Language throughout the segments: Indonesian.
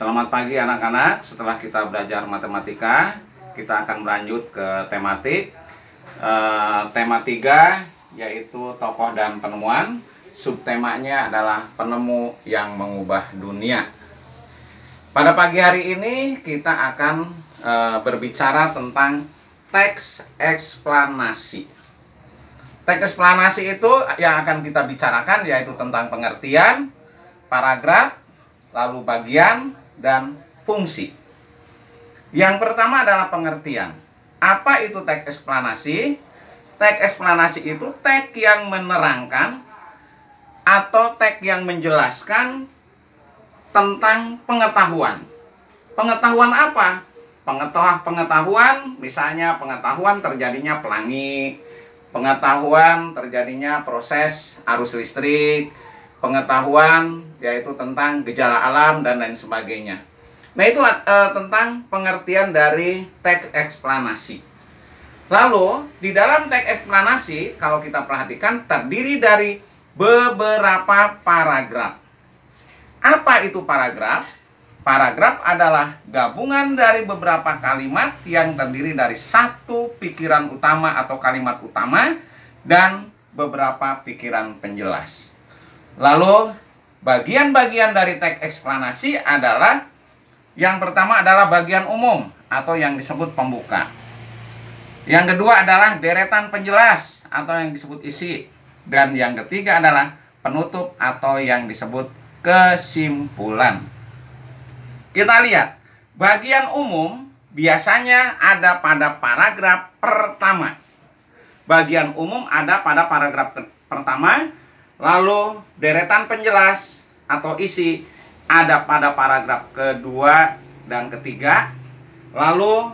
Selamat pagi anak-anak. Setelah kita belajar matematika, kita akan melanjut ke tematik. Tema 3 yaitu tokoh dan penemuan. Subtemanya adalah penemu yang mengubah dunia. Pada pagi hari ini kita akan berbicara tentang teks eksplanasi. Teks eksplanasi itu yang akan kita bicarakan yaitu tentang pengertian, paragraf, lalu bagian, dan fungsi. Yang pertama adalah pengertian. Apa itu teks eksplanasi? Teks eksplanasi itu teks yang menerangkan atau teks yang menjelaskan tentang pengetahuan. Pengetahuan apa? Pengetahuan misalnya pengetahuan terjadinya pelangi, pengetahuan terjadinya proses arus listrik, pengetahuan yaitu tentang gejala alam dan lain sebagainya. Nah, itu tentang pengertian dari teks eksplanasi. Lalu di dalam teks eksplanasi kalau kita perhatikan terdiri dari beberapa paragraf. Apa itu paragraf? Paragraf adalah gabungan dari beberapa kalimat yang terdiri dari satu pikiran utama atau kalimat utama dan beberapa pikiran penjelas. Lalu bagian-bagian dari teks eksplanasi adalah yang pertama adalah bagian umum atau yang disebut pembuka. Yang kedua adalah deretan penjelas atau yang disebut isi. Dan yang ketiga adalah penutup atau yang disebut kesimpulan. Kita lihat, bagian umum biasanya ada pada paragraf pertama. Bagian umum ada pada paragraf pertama. Lalu deretan penjelas atau isi ada pada paragraf kedua dan ketiga. Lalu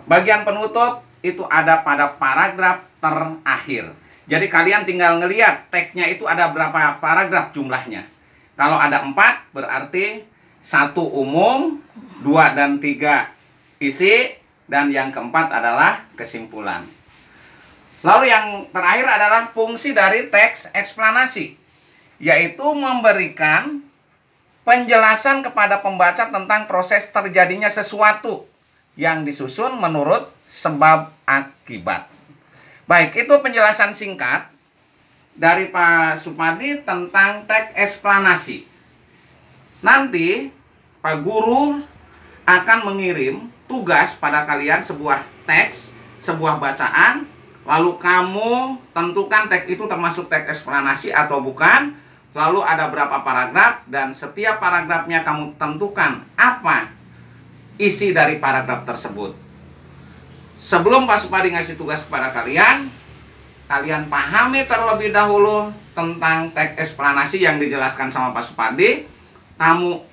bagian penutup itu ada pada paragraf terakhir. Jadi kalian tinggal ngelihat teksnya itu ada berapa paragraf jumlahnya. Kalau ada 4 berarti 1 umum, 2 dan 3 isi, dan yang keempat adalah kesimpulan. Lalu yang terakhir adalah fungsi dari teks eksplanasi, yaitu memberikan penjelasan kepada pembaca tentang proses terjadinya sesuatu yang disusun menurut sebab akibat. Baik, itu penjelasan singkat dari Pak Supadi tentang teks eksplanasi. Nanti Pak Guru akan mengirim tugas pada kalian sebuah teks, sebuah bacaan. Lalu kamu tentukan teks itu termasuk teks eksplanasi atau bukan. Lalu ada berapa paragraf dan setiap paragrafnya kamu tentukan apa isi dari paragraf tersebut. Sebelum Pak Supadi ngasih tugas kepada kalian, kalian pahami terlebih dahulu tentang teks eksplanasi yang dijelaskan sama Pak Supadi. Kamu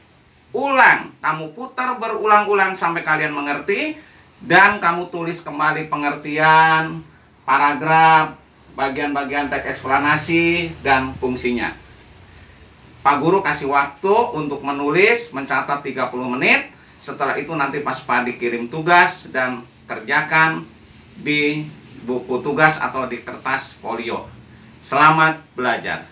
ulang, kamu putar berulang-ulang sampai kalian mengerti. Dan kamu tulis kembali pengertian, paragraf, bagian-bagian teks eksplanasi, dan fungsinya. Pak Guru kasih waktu untuk menulis, mencatat 30 menit. Setelah itu nanti Pak Supadi kirim tugas dan kerjakan di buku tugas atau di kertas folio. Selamat belajar.